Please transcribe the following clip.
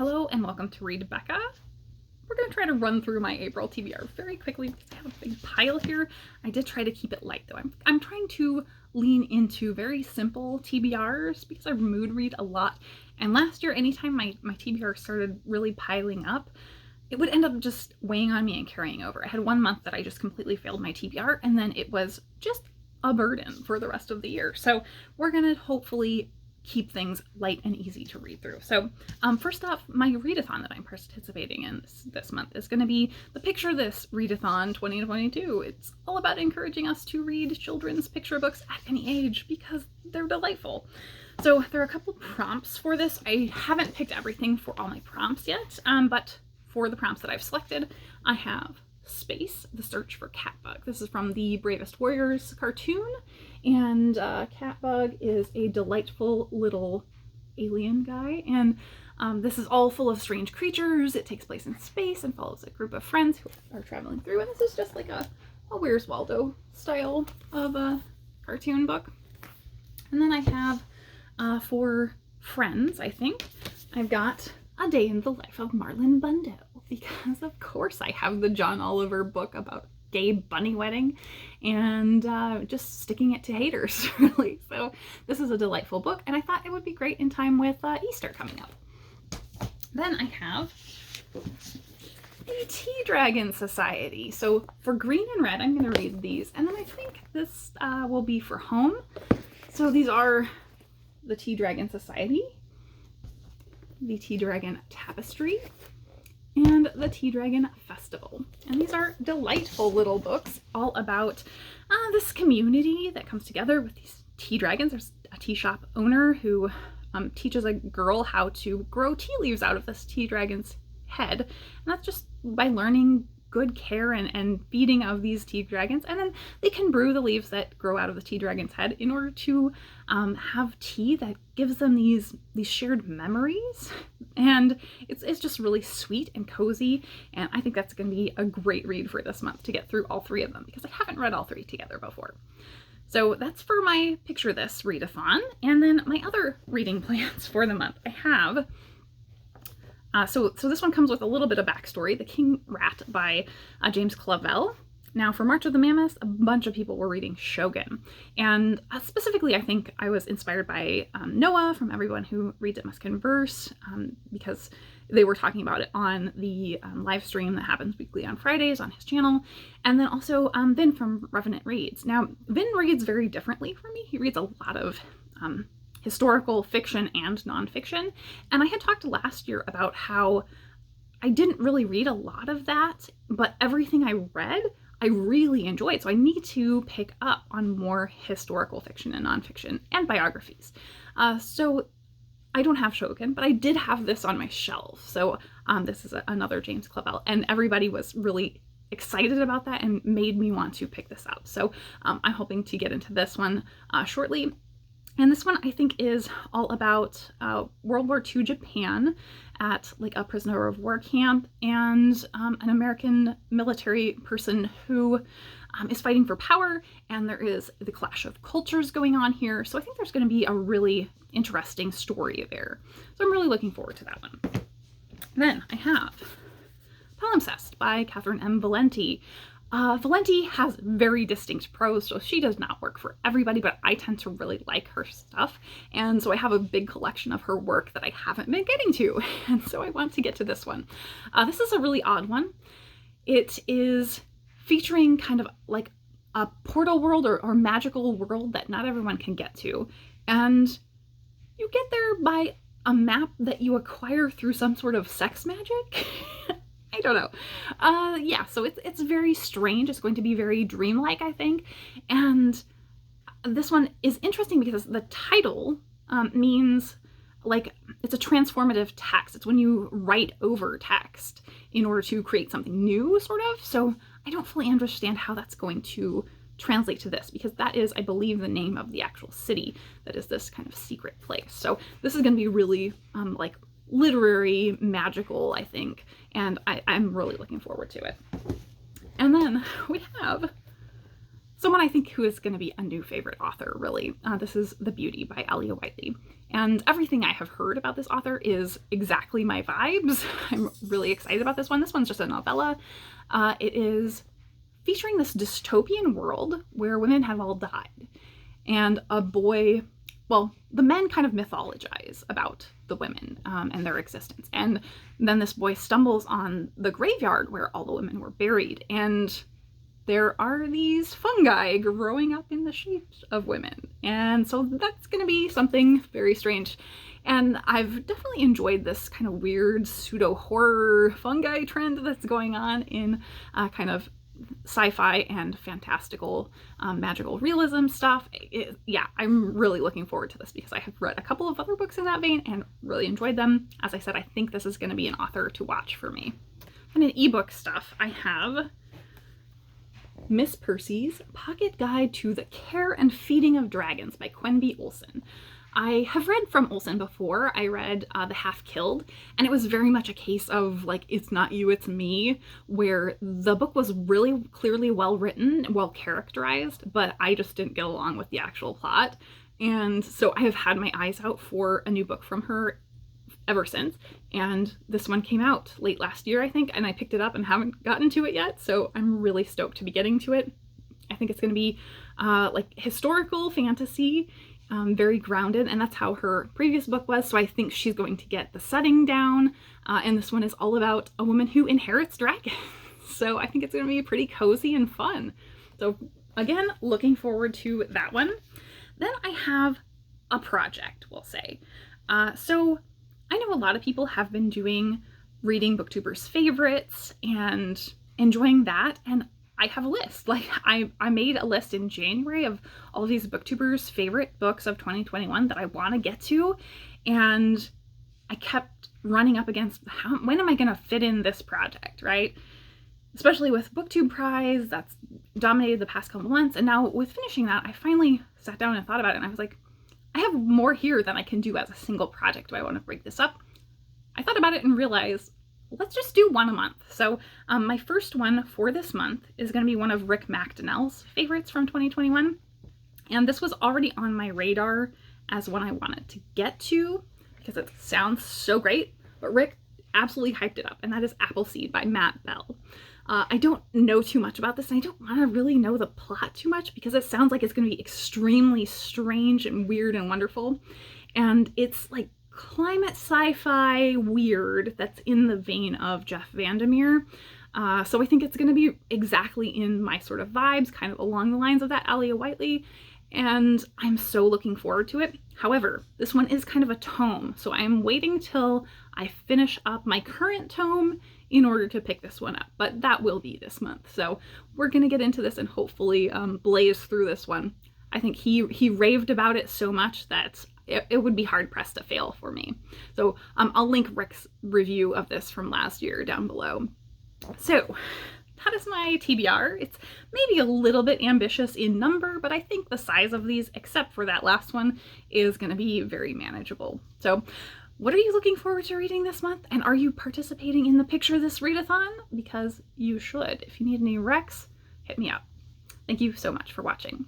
Hello and welcome to Read Becca. We're going to try to run through my April TBR very quickly because I have a big pile here. I did try to keep it light though. I'm trying to lean into very simple TBRs because I mood read a lot. And last year, anytime my TBR started really piling up, it would end up just weighing on me and carrying over. I had 1 month that I just completely failed my TBR, and then it was just a burden for the rest of the year. So we're going to hopefully keep things light and easy to read through. So first off, my readathon that I'm participating in this month is going to be the Picture This Readathon 2022. It's all about encouraging us to read children's picture books at any age because they're delightful. So there are a couple prompts for this. I haven't picked everything for all my prompts yet, but for the prompts that I've selected, I have Space, the Search for Catbug. This is from the Bravest Warriors cartoon, and Catbug is a delightful little alien guy, and this is all full of strange creatures. It takes place in space and follows a group of friends who are traveling through, and this is just like a Where's Waldo style of a cartoon book. And then I have, for friends, I think, I've got A Day in the Life of Marlon Bundo, because of course I have the John Oliver book about gay bunny wedding and just sticking it to haters, really. So this is a delightful book, and I thought it would be great in time with Easter coming up. Then I have the Tea Dragon Society. So for green and red, I'm going to read these, and then I think this will be for home. So these are the Tea Dragon Society, the Tea Dragon Tapestry, and the Tea Dragon Festival. And these are delightful little books all about this community that comes together with these tea dragons. There's a tea shop owner who teaches a girl how to grow tea leaves out of this tea dragon's head. And that's just by learning good care and feeding of these tea dragons, and then they can brew the leaves that grow out of the tea dragon's head in order to have tea that gives them these shared memories. And it's just really sweet and cozy, and I think that's going to be a great read for this month to get through all three of them because I haven't read all three together before. So that's for my Picture This readathon. And then my other reading plans for the month, I have so this one comes with a little bit of backstory, The King Rat by James Clavell. Now for March of the Mammoth, a bunch of people were reading Shogun. And specifically, I think I was inspired by Noah from Everyone Who Reads It Must Converse, because they were talking about it on the live stream that happens weekly on Fridays on his channel. And then also Vin from Revenant Reads. Now, Vin reads very differently from me. He reads a lot of historical fiction and nonfiction. And I had talked last year about how I didn't really read a lot of that, but everything I read, I really enjoyed. So I need to pick up on more historical fiction and nonfiction and biographies. So I don't have Shogun, but I did have this on my shelf. So this is another James Clavell, and everybody was really excited about that and made me want to pick this up. So I'm hoping to get into this one shortly. And this one I think is all about World War II Japan at like a prisoner of war camp, and an American military person who is fighting for power, and there is the clash of cultures going on here. So I think there's going to be a really interesting story there. So I'm really looking forward to that one. Then I have Palimpsest by Catherine M. Valenti. Valenti has very distinct prose, so she does not work for everybody, but I tend to really like her stuff. And so I have a big collection of her work that I haven't been getting to. And so I want to get to this one. This is a really odd one. It is featuring kind of like a portal world or magical world that not everyone can get to. And you get there by a map that you acquire through some sort of sex magic. I don't know. Yeah, so it's very strange. It's going to be very dreamlike, I think. And this one is interesting because the title means like it's a transformative text. It's when you write over text in order to create something new, sort of. So I don't fully understand how that's going to translate to this, because that is, I believe, the name of the actual city that is this kind of secret place. So this is going to be really like literary, magical, I think, and I'm really looking forward to it. And then we have someone I think who is going to be a new favorite author, really. This is The Beauty by Alia Whiteley. And everything I have heard about this author is exactly my vibes. I'm really excited about this one. This one's just a novella. It is featuring this dystopian world where women have all died. And a boy, well, the men kind of mythologize about the women and their existence. And then this boy stumbles on the graveyard where all the women were buried. And there are these fungi growing up in the shapes of women. And so that's going to be something very strange. And I've definitely enjoyed this kind of weird pseudo-horror fungi trend that's going on in kind of sci-fi and fantastical magical realism stuff. Yeah, I'm really looking forward to this because I have read a couple of other books in that vein and really enjoyed them. As I said, I think this is going to be an author to watch for me. And in ebook stuff, I have Miss Percy's Pocket Guide to the Care and Feeding of Dragons by Quenby Olson. I have read from Olson before. I read The Half Killed, and it was very much a case of like, it's not you, it's me, where the book was really clearly well written, well characterized, but I just didn't get along with the actual plot. And so I have had my eyes out for a new book from her ever since. And this one came out late last year, I think, and I picked it up and haven't gotten to it yet. So I'm really stoked to be getting to it. I think it's going to be like historical fantasy, very grounded, and that's how her previous book was. So I think she's going to get the setting down. And this one is all about a woman who inherits dragons. So I think it's going to be pretty cozy and fun. So again, looking forward to that one. Then I have a project, we'll say. So I know a lot of people have been reading booktubers' favorites and enjoying that, and I have a list. Like I made a list in January of all of these booktubers' favorite books of 2021 that I want to get to, and I kept running up against when am I going to fit in this project, right? Especially with BookTube Prize, that's dominated the past couple months, and now with finishing that, I finally sat down and thought about it, and I was like, I have more here than I can do as a single project. Do I want to break this up? I thought about it and realized, let's just do one a month. So my first one for this month is going to be one of Rick McDonnell's favorites from 2021. And this was already on my radar as one I wanted to get to because it sounds so great, but Rick absolutely hyped it up, and that is Appleseed by Matt Bell. I don't know too much about this, and I don't want to really know the plot too much because it sounds like it's going to be extremely strange and weird and wonderful. And it's like climate sci-fi weird that's in the vein of Jeff Vandermeer. So I think it's going to be exactly in my sort of vibes, kind of along the lines of that Alia Whiteley, and I'm so looking forward to it. However, this one is kind of a tome, so I'm waiting till I finish up my current tome in order to pick this one up, but that will be this month. So we're going to get into this and hopefully blaze through this one. I think he raved about it so much that it would be hard pressed to fail for me. So I'll link Rick's review of this from last year down below. So that is my TBR. It's maybe a little bit ambitious in number, but I think the size of these, except for that last one, is going to be very manageable. So what are you looking forward to reading this month? And are you participating in the Picture This Readathon? Because you should. If you need any recs, hit me up. Thank you so much for watching.